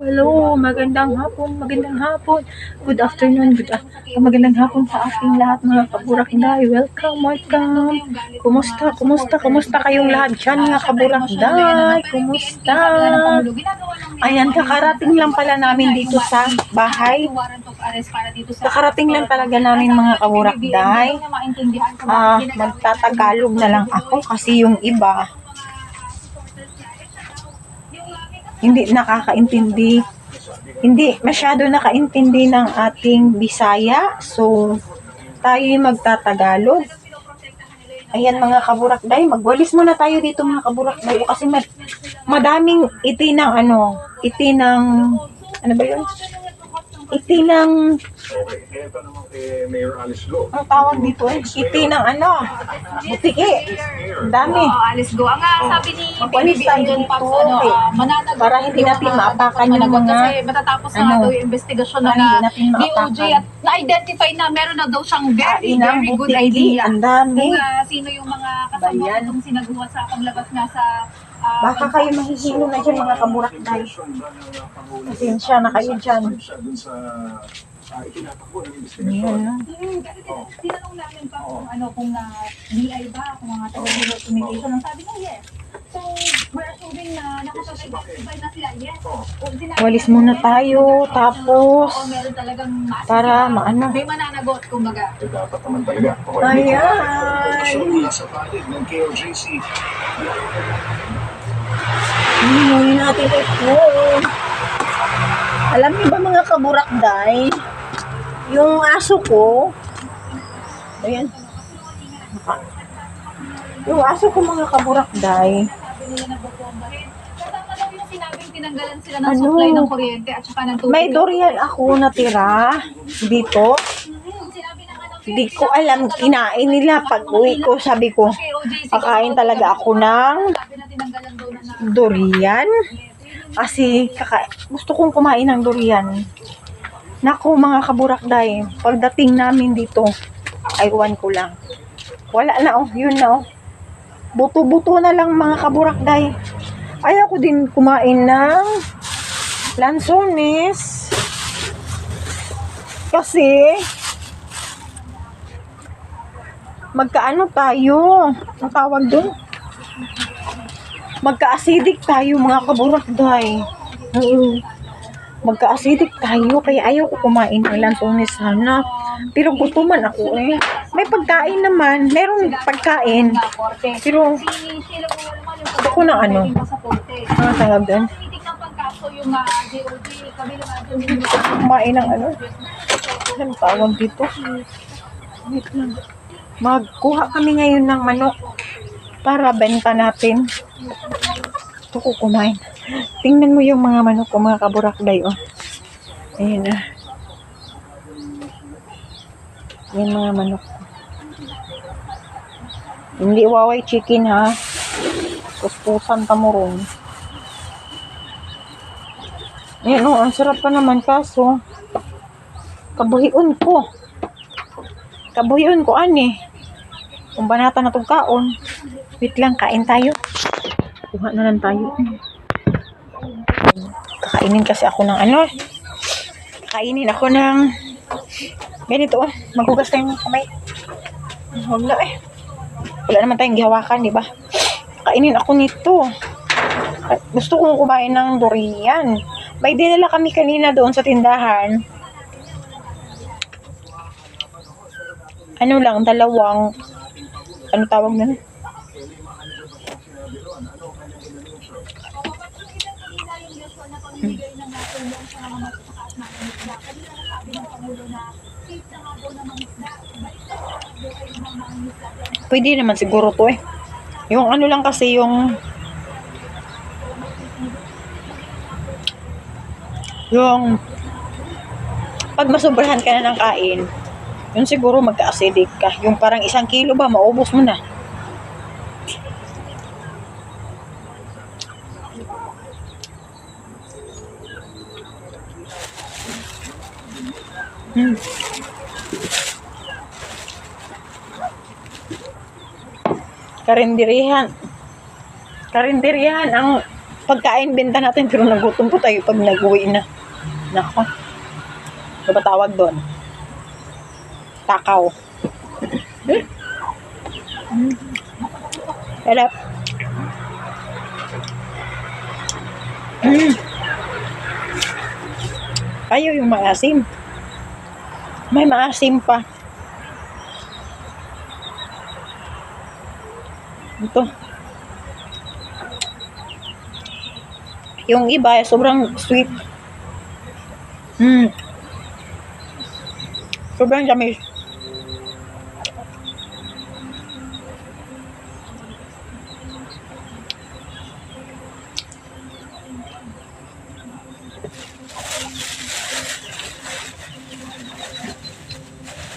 Hello, magandang hapon, magandang hapon. Good afternoon, magandang hapon sa ating lahat mga kaburakday. Welcome, welcome. Kumusta kayong lahat dyan mga kaburakday? Kumusta? Ayan, kakarating lang pala namin dito sa bahay. Kakarating lang talaga namin mga kaburakday. Magtatagalog na lang ako kasi yung iba hindi nakakaintindi. Hindi masyado nakaintindi ng ating Bisaya. So, tayo magtatagalog. Ayan mga kaburakday, magwalis muna tayo dito mga kaburakday kasi madaming ano ba yun? Itinang ang tawag dito itinang butiki. Dami. Alice go. Ang sabi ni Magwalis tayo dito para hindi natin maapakan yung mga kasi matatapos na daw yung investigasyon ng DOJ at na-identify na meron na daw siyang very good idea. Ang dami. Kung sino yung mga kasama itong sinaguha sa paglabas nga sa baka kayo mahihilo na dyan mga kaburakday. Pasensya na kayo dyan. Tinanong namin pa kung BI ba, kung mga telecommunication. Ang sabi na yes. So, we're assuming na nakapag-identify na sila, yes. Walis muna tayo, tapos meron talagang para maano. may mananagot, kumbaga. Dapat naman talaga. Ayan. Sa palig ng KOJC. Hinuhin natin ito. Alam niyo ba mga kaburakday, yung aso ko, ayan, yung aso ko mga kaburakday, Kasama daw yung sinabing tinanggalan sila ng supply ng kuryente at saka ng tubig. may durian ako natira dito. Hindi ko alam, kinain nila pag uwi ko, sabi ko, pakain talaga ako ng durian. Kasi gusto kong kumain ng durian. Naku mga kaburakday, pagdating namin dito, aywan ko lang. Wala na yun na buto-buto na lang mga kaburakday. Ayaw ko din kumain ng lansones. Kasi magkaano tayo, ang tawag doon? Magka-acidic tayo mga kaburakday. Magka-acidic tayo, kaya ayaw ko kumain ng lansones sana. Pero gutuman ako May pagkain naman, merong pagkain. Pero gusto ko na tawag doon? Kumain ng anong tawag dito? Wait lang. Magkuha kami ngayon ng manok para benta natin. Ito ko kumain. Tingnan mo yung mga manok ko mga kaburakday Ayan Yan mga manok. Hindi waway chicken ha. Kuspusan tamuron. Ayan ang sarap pa naman kaso kabuhiun ko kung banata na itong kaon. Wait lang, kain tayo. Kuha na lang tayo. Kakainin kasi ako ng kakainin ako ng ganito maghugas tayo ng kamay. Huwag na wala naman tayong gihawakan, di ba? Kakainin ako nito. Gusto kong kumain ng durian. May dinala kami kanina doon sa tindahan. Dalawang tawag na? Pwede naman siguro to Yung lang kasi yung pag masobrahan ka na ng kain, yun siguro magka-acidic ka. Yung parang 1 kilo ba, maubos mo na. Karinderihan ang pagkain benta natin pero nagutom po tayo pag nag-uwi na. Nako. Ano ba tawag doon? Takaw. Sarap. Ayaw yung maasim. May maasim pa. Ito. Yung iba, sobrang sweet. Sobrang tamis.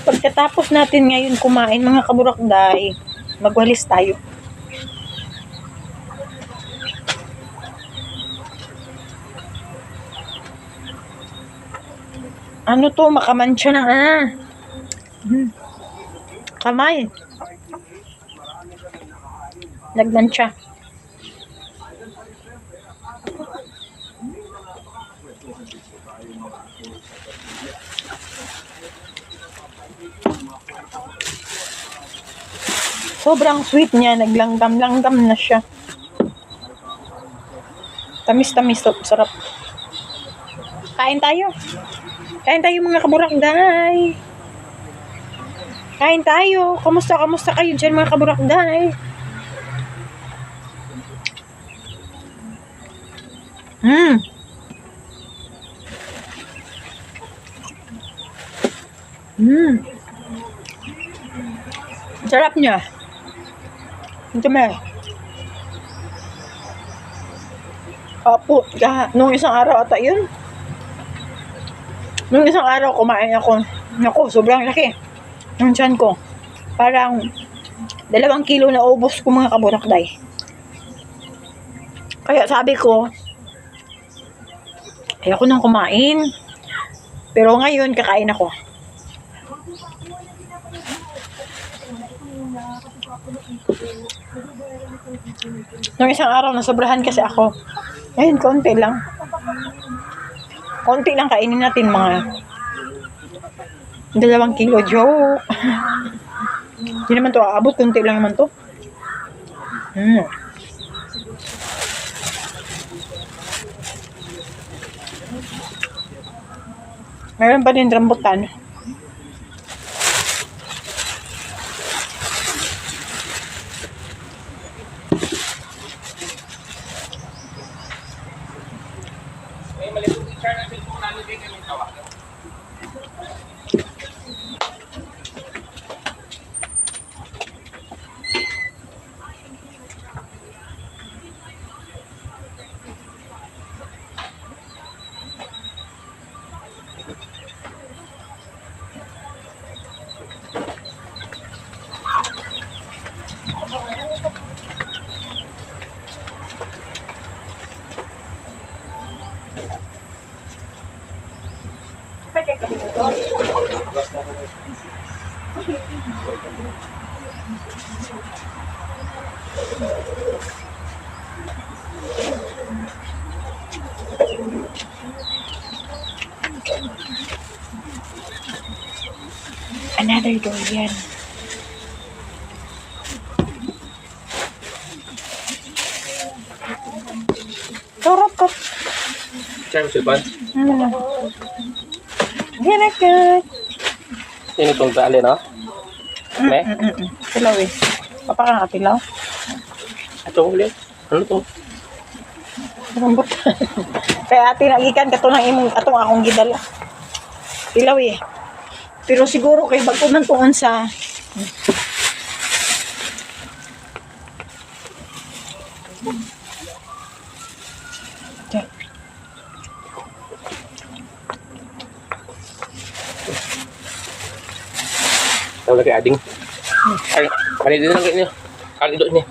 Pagkatapos natin ngayon kumain, mga kaburakday, magwalis tayo. Ano to? Makamansya na Kamay. Nagmansya. Sobrang sweet niya. Naglanggam-langgam na siya. Tamis-tamis. Sarap. Kain tayo. Kain tayo mga kaburakday. Kain tayo. Kamusta kayo dyan mga kaburakday? Sarap niya. Ito may. Apo, nung isang araw ata yun. Nung isang araw kumain ako. Naku, sobrang laki. Ang tiyan ko. Parang 2 kilo na ubos ko mga kaburakday. Kaya sabi ko, ayoko nang kumain. Pero ngayon, kakain ako. Nung isang araw, nasobrahan kasi ako. Ngayon, konti lang. Konti lang kainin natin mga 2 kilo. Joke. Hindi naman to aabot. Konti lang naman to. Meron pa din rambutan. Another durian. Sarap ka. Charles Silvan. Ano na? Ginagat. Ini itong tali, no? Me? Tilaw eh. Papa ka nga tilaw. Ito ulit. Ano to? Rambut. Kaya ate nagikan ka to ng imong atong akong gidala. Tilaw eh. Pero siguro kay bagko man tuon sa Tahu lagi ading. Kali din lang niya. Kali do niya.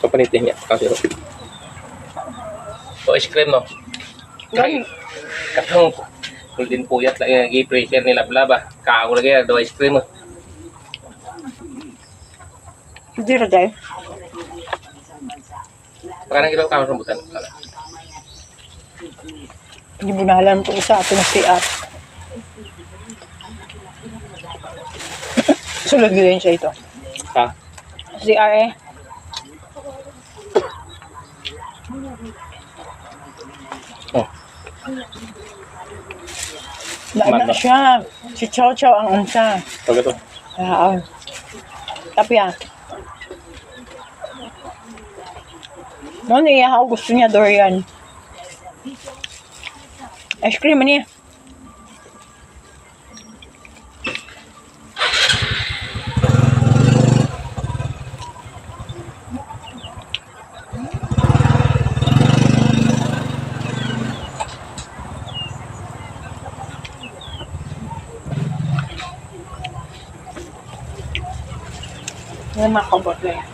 So panitin niya kasi ro. So ice cream no. Kay katong din puyat lang yung i-pressure nila blaba. Kao lagi do ice cream. hindi ra dai. Parang ilaw ka rambutan. Hindi mo na alam kung isa ito na CR. Sulod din siya ito. Ha? CR eh. Oh. Naana siya. Si Chow Chow ang unsa. Pag ito. Oo. Tapi ah. Mo niya ako gusto niya durian. Ice cream niya. Yan makabot lang.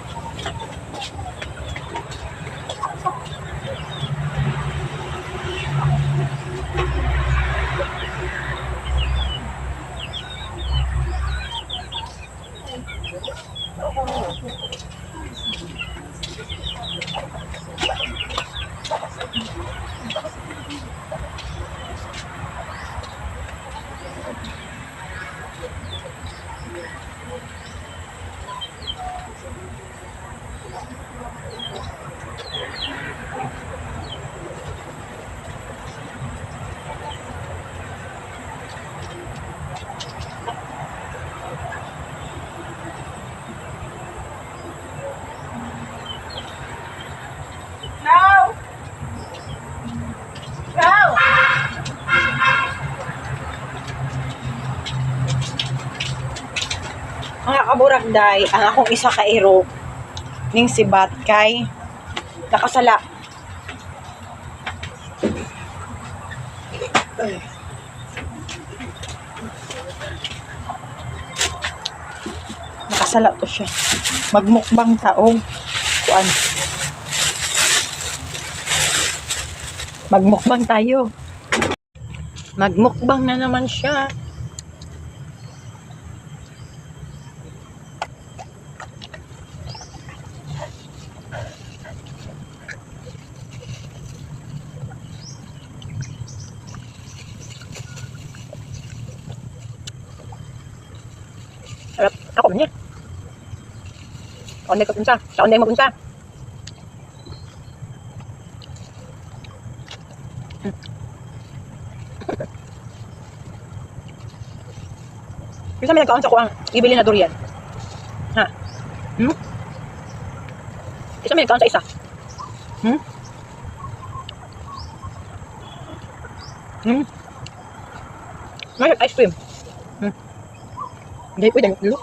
Mga kaburakday, ang akong isa ka iro ning si Batkay nakasala. Nakasala to siya. Magmukbang taong kuan. Magmukbang tayo. Magmukbang na naman siya. Sarap. Ako niya. Onday ko punta. Sa onday mapunta. Bisa may nagkaon sa kuang ibili na durian. Ha? Isa may nagkaon sa isa. May ice cream. Hindi pwede dalo.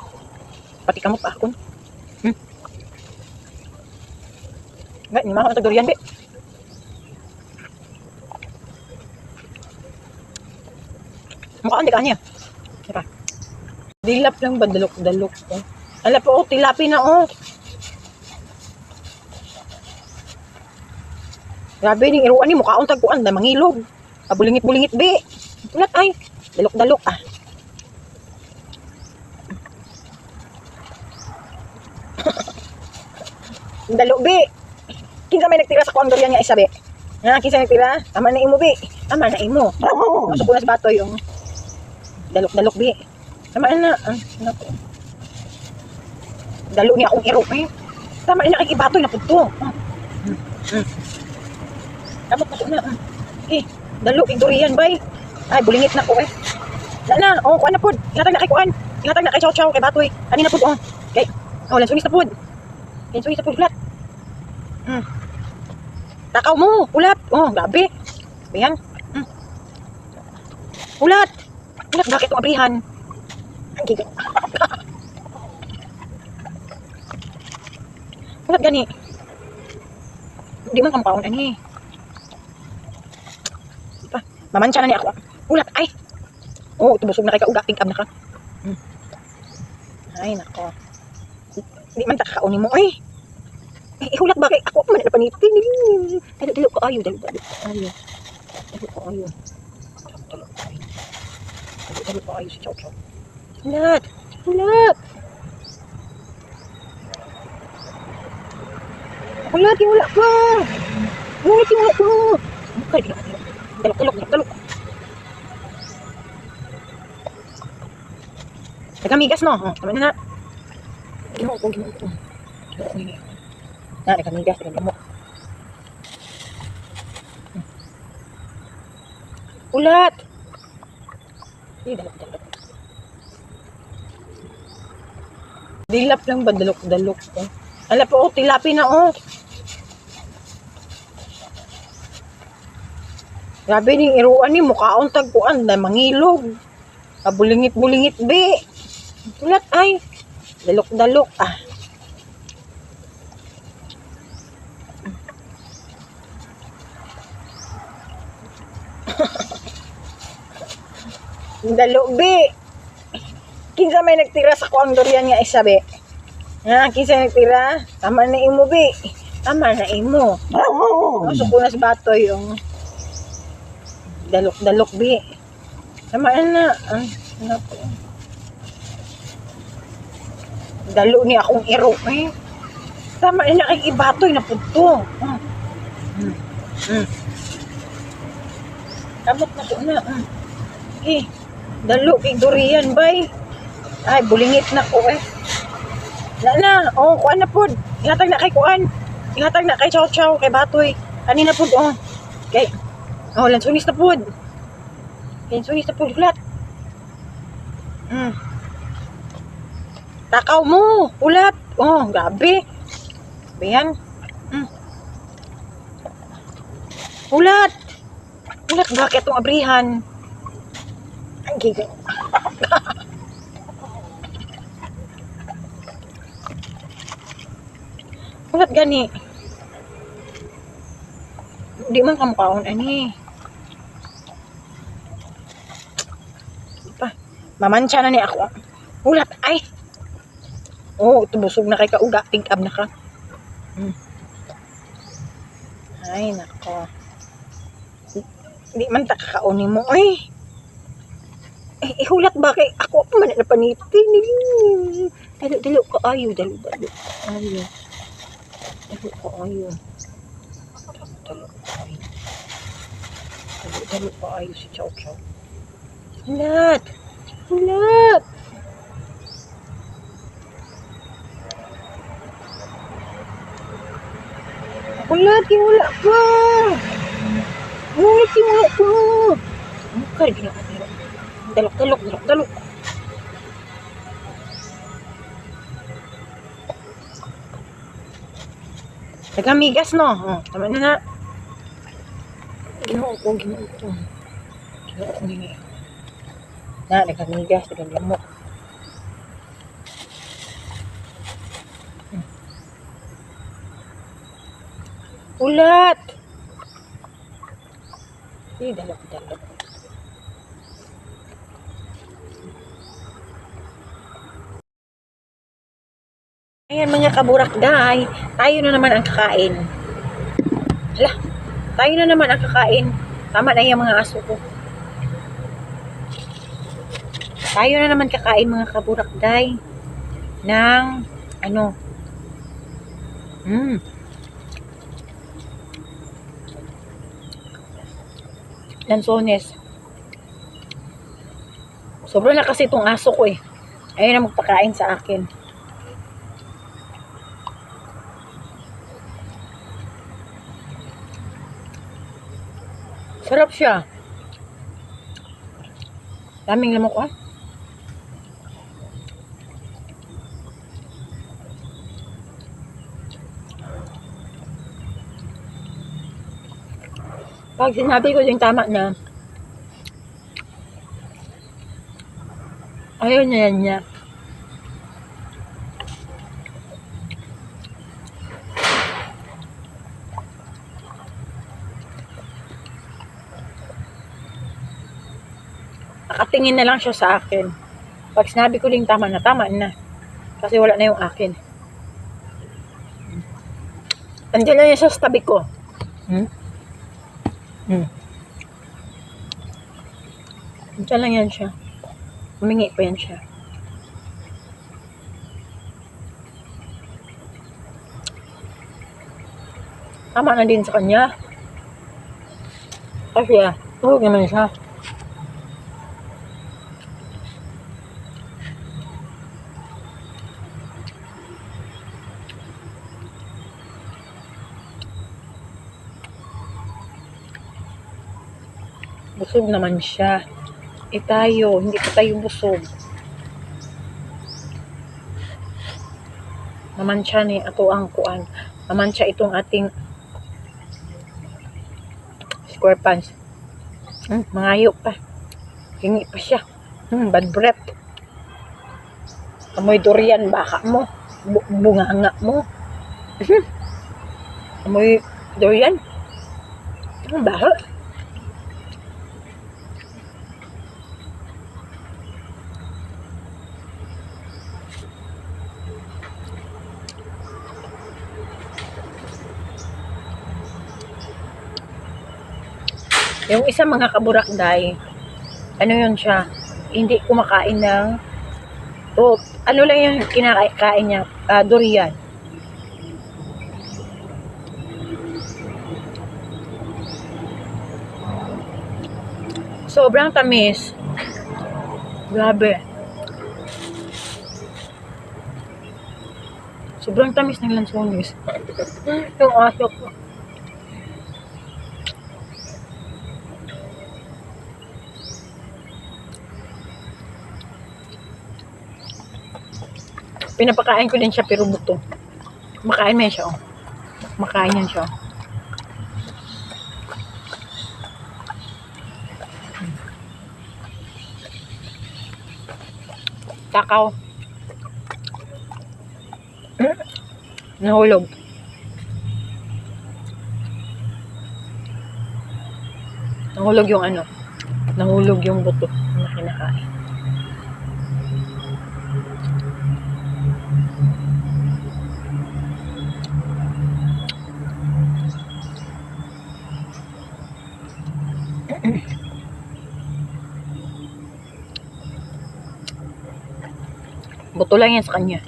Pati kamot pa akon. Nggak, ni maho ang durian be. Mukhaan di kanya. Siapa? Dilap lang ba dalok-dalok ko? Ala po, tilapi na oh. Grabe ning iruan ni mukhaon tagkuan na mangilog. Bulingit-bulingit be. Ulat ay, dalok-dalok ah. Dalok be. Kinsa may nagtira sa kuang durian nga isa be? Nga kinsa nagtira? Tama na imo be. Tama na imo. Masuk ko na sa batoy yung dalok-dalok be. Tama na. Dalo niya akong iro eh. Tama na nakikibatoy na pudto. Dapat masuk na. Dalo kay durian bay. Ay bulingit na ko eh. Na, oh kuan na pud. Ihatag na kay kuan. Ihatag na kay Chow kay batoy. Ani na pud oh. Kay lansunis na pud. Lansunis na pud ulat. Takaw mo, ulat. Oh, grabe. Ayan. Ulat. Ulat, bakit itong abrihan? Ulat gani. Hindi man kampaon, ani. Mamansya na niya ako. Ulat, ay. Oh, tubusog na kay kauga, tigab na ka. Ay, nako. Hindi man takakauni mo, ay. Ihulat ba kay ako man na panitin. Dalo ko ayo, dalo ko ayo. Dalo ko ayo si Chow Chow. Ulat. Ulat. Ako Wala, wala pa. Wala, wala pa. Okay, dalok. Nagamigas no? Tama na. Gino ko. Nagamigas, nagamo. Ulat. Dalok. Dilap lang ba? Dalok. Ala po, tilapi na Grabe ning iruan ni mukhaon tagpuan na mangilog. Bulingit be. Ulat ay. Dalok. Dalo be. Kinsa may nagtira sa kuang durian nga isa be. Kinsa nagtira? Tama na imo be. Tama na imo. Sukunas batoy yung dalok be. Tama na. Dalo ni akong iro eh. Tama na kay ibatoy na pudto. Kamot na ko na. Dalo kay durian bay. Ay bulingit na ko eh. Na. Kuan na pud. Ihatag na kay kuan. Ihatag na kay chow kay batoy. Kanina pud Kay lansunis na pud. Ulat. Takaw mo, ulat. Gabi. Bayan. Ulat, bakit itong abrihan? Ang giga. Ulat gani. Di man kamukhaon ani. Mamansya na ni ako. Ulat, ay. Tubusog na kay kauga. Tingkab na ka. Ay, nako. Di man takakauni mo, ay. Hulat ba kay ako pa man na panitin. Dalo ka ayo. Dalo ka ayo si Chow. Ulat. Wala pa. Mukha din ako. Dalok. Nagamigas no? Tama na. Ginoo ko. Nagamigas, naglamok. Ulat. Dalok. Ayan mga kaburakday, tayo na naman ang kakain. Tayo na naman ang kakain. Tama na yung mga aso ko. Tayo na naman kakain mga kaburakday ng lansones. Sobra na kasi itong aso ko eh. Ayun na magpakain sa akin. Sarap siya. Daming lamok Pag sinabi ko yung tama na, ayaw na yan niya. Nakatingin na lang siya sa akin. Pag sinabi ko lang tama na. Kasi wala na yung akin. Andiyan na yan siya sa tabi ko. Andiyan lang yan siya. Humingi pa yan siya. Tama na din sa kanya. Kasi tulog naman siya. Busog naman siya. Tayo, hindi pa tayo busog. Mamansya ni ato ang kuan. Mamansya itong ating square pants. Mangayo pa. Hingi pa siya. Bad breath. Amoy durian baka mo. Bunganga mo. Amoy durian. Ang baho. Yung isa mga kaburakday, ano yun siya, hindi kumakain ng, ano lang yung kinakain niya, durian. Sobrang tamis. Grabe. Sobrang tamis ng lansones. Yung aso ko. Pinapakain ko din siya pero buto. Makain mo yan siya, oh. Makain yan siya. Takaw. Nahulog. Nahulog yung ano. Nahulog yung buto na kinakain. Buto lang yan sa kanya.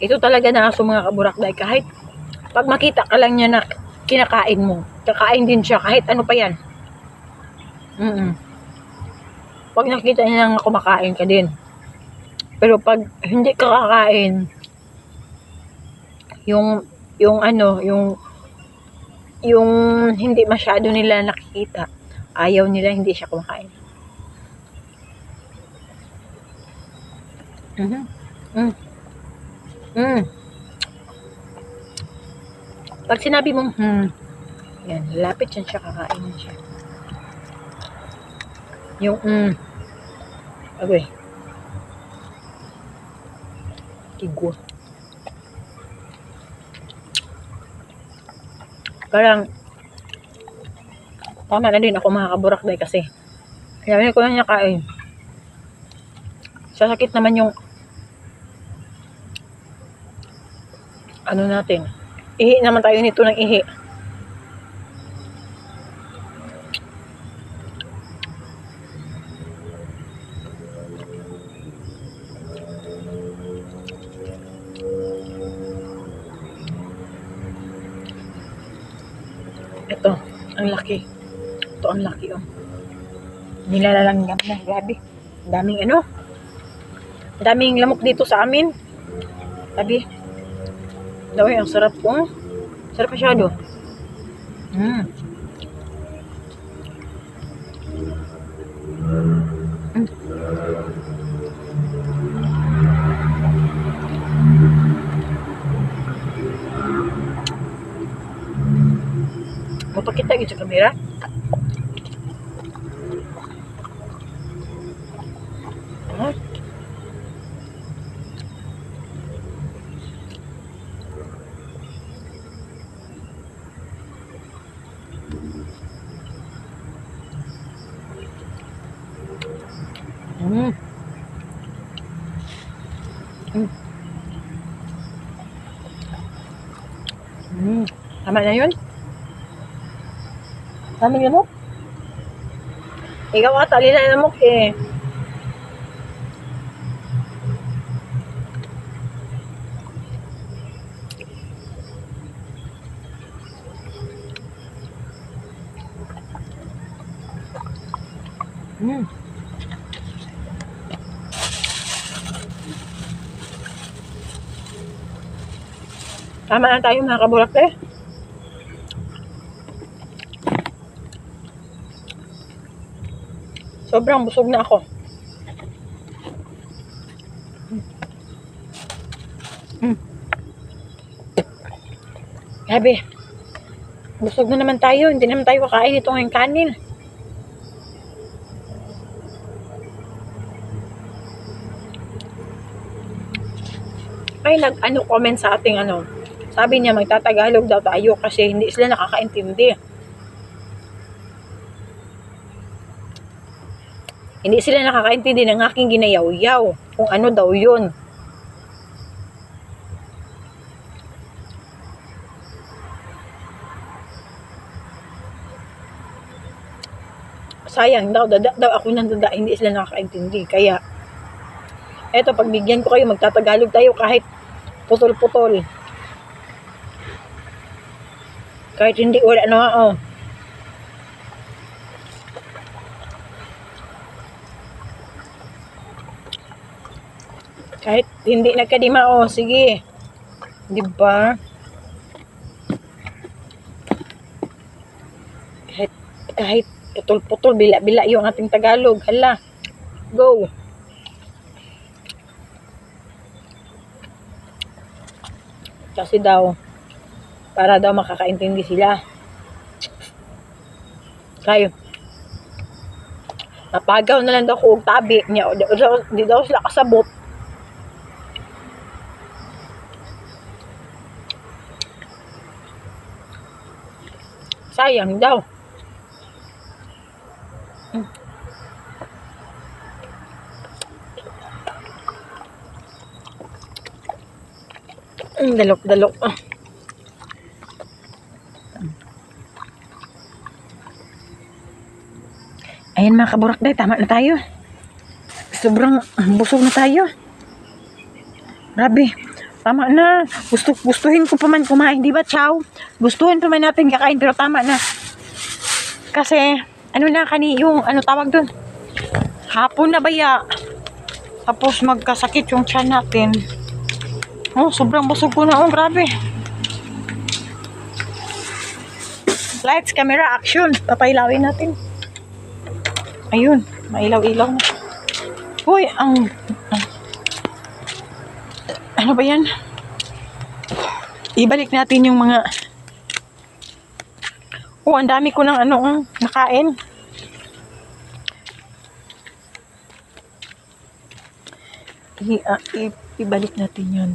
Ito talaga na aso mga kaburakday. Kahit pag makita ka lang niya na kinakain mo, kakain din siya kahit ano pa yan. Pag nakita niya na kumakain ka din. Pero pag hindi ka kakain, yung hindi masyado nila nakikita, ayaw nila, hindi siya kumakain. Pag sinabi mong yan, lapit yan siya, kakain siya. Yung agoy. Tigwa. Parang tama na din ako mga kaburakday kasi kaya ko lang niya kain. Sasakit naman yung ano natin. Ihi naman tayo nito ng ihi. Ito, ang laki. Ito ang laki, oh. Nilalanggam na, grabe. Daming ano? Daming lamok dito sa amin. Sabi. Daw, ang sarap po. Sarap masyado. Mapakita yun sa kamera. Tama na yun. Dami yun, oh. Ikaw ata, lila na mo, eh. Tama na tayo mga kaburakte. Sobrang busog na ako. Grabe. Busog na naman tayo. Hindi naman tayo kakain itong kanin. Ay, comment sa ating sabi niya magtatagalog daw tayo kasi hindi sila nakakaintindi. Hindi sila nakakaintindi ng aking ginayaw-yaw kung ano daw yun. Sayang daw ako nang dada, hindi sila nakakaintindi. Kaya, eto, pagbigyan ko kayo, magtatagalog tayo kahit putol-putol. Kahit hindi wala na Kahit hindi nagkadima sige. Di ba? Kahit putol-putol, bila-bila yung ating Tagalog. Hala. Go. Kasi daw, para daw makakaintindi sila. Kayo. Napagaw na lang daw ko og tabi niya. Di daw sila kasabot. Sayang daw. Dalok-dalok. Ayan mga kaburakday, tama na tayo. Sobrang busog na tayo. Grabe. Tama na. Gustuhin ko pa man kumain, di ba, Chow? Gustuhin pa man natin kakain, pero tama na. Kasi, yung tawag dun? Hapon na baya. Tapos magkasakit yung tiyan natin. Sobrang busog ko na. Grabe. Lights, camera, action. Papailawin natin. Ayun, mailaw-ilaw na. Uy, ano ba yan? Ibalik natin yung mga ang dami ko ng nakain. Ibalik natin yun.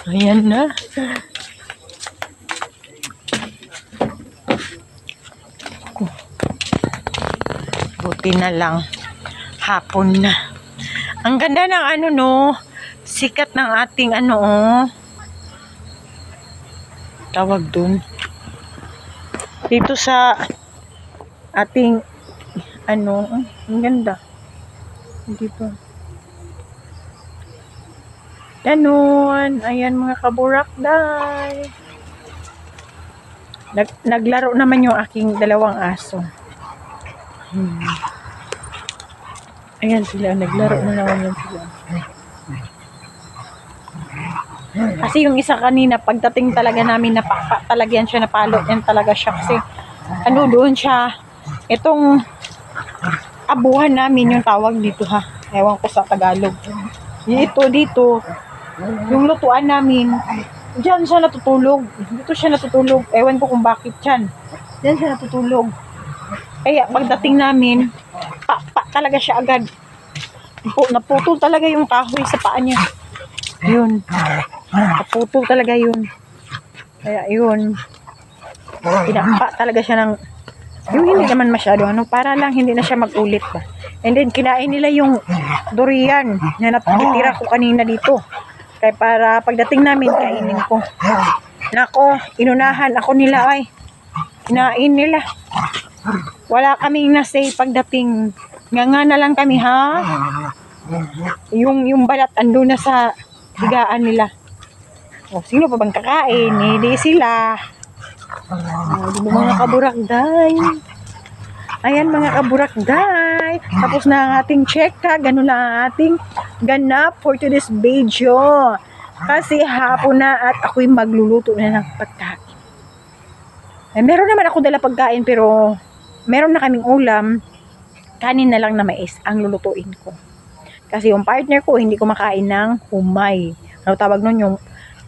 Ayan na. Buti na lang. Hapon na. Ang ganda ng sikat ng ating tawag dun. Dito sa ating ang ganda. Dito. Ganun. Ayan mga kaburakday. Naglaro naman yung aking dalawang aso. Ayan sila. Naglaro na naman yan sila. Kasi yung isa kanina, pagdating talaga namin, napakpa talaga yan siya, napalo yan talaga siya. Kasi doon siya, itong abuhan namin yung tawag dito ha. Ewan ko sa Tagalog. Dito. Yung lutuan namin, diyan siya natutulog. Dito siya natutulog. Ewan ko kung bakit yan. Diyan siya natutulog. Kaya pagdating namin, talaga siya agad. Naputol talaga yung kahoy sa paa niya. Yun. Naputol talaga yun. Kaya yun. Pinampa talaga siya ng Yung hindi naman masyado, para lang hindi na siya mag-ulit ba. And then, kinain nila yung durian na natitira ko kanina dito. Kaya para pagdating namin, kainin ko. Nako, inunahan ako nila ay. Kinain nila. Wala kaming na-say pagdating. Nga na lang kami, ha? Yung balat ando na sa higaan nila. O, sino pa bang kakain? Hindi sila. Di ba mga kaburakday? Ayan mga kaburakday. Tapos na ang ating check-ka. Ganun lang ang ating ganap for today's video. Kasi hapon na at ako'y magluluto na ng pagkain. Meron naman ako dala pagkain pero meron na kaming ulam. Kanin na lang na mais ang lulutuin ko. Kasi yung partner ko hindi kumakain ng humay. Ano tawag nun?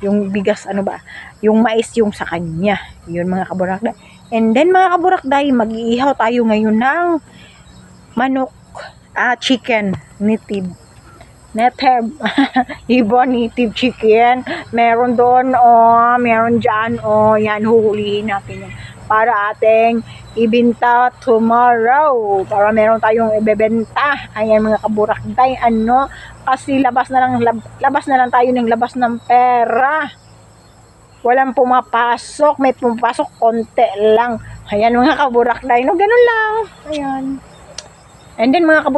Yung bigas, yung mais yung sa kanya. Yun mga kaburakday. And then mga kaburakday, mag-iihaw tayo ngayon ng manok, chicken, native, ibon native chicken. Meron doon, meron dyan, yan, huhulihin natin yan. Para ating ibenta tomorrow. Para meron tayong ibebenta. Ayan mga kaburakday, kasi labas na lang tayo ng labas ng pera. Walang pumapasok, may pumapasok konti lang. Ayan mga kaburakday, ganun lang. Ayan. And then mga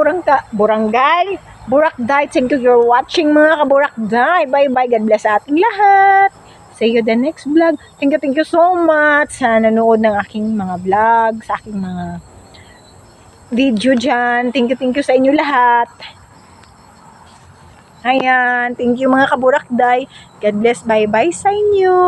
burakday, thank you for watching mga kaburakday. Bye-bye, God bless sa ating lahat. See you the next vlog. Thank you so much sa nanood ng aking mga vlog, sa aking mga video dyan. Thank you sa inyo lahat. Ayan, thank you mga kaburakday. God bless, bye-bye sa inyo.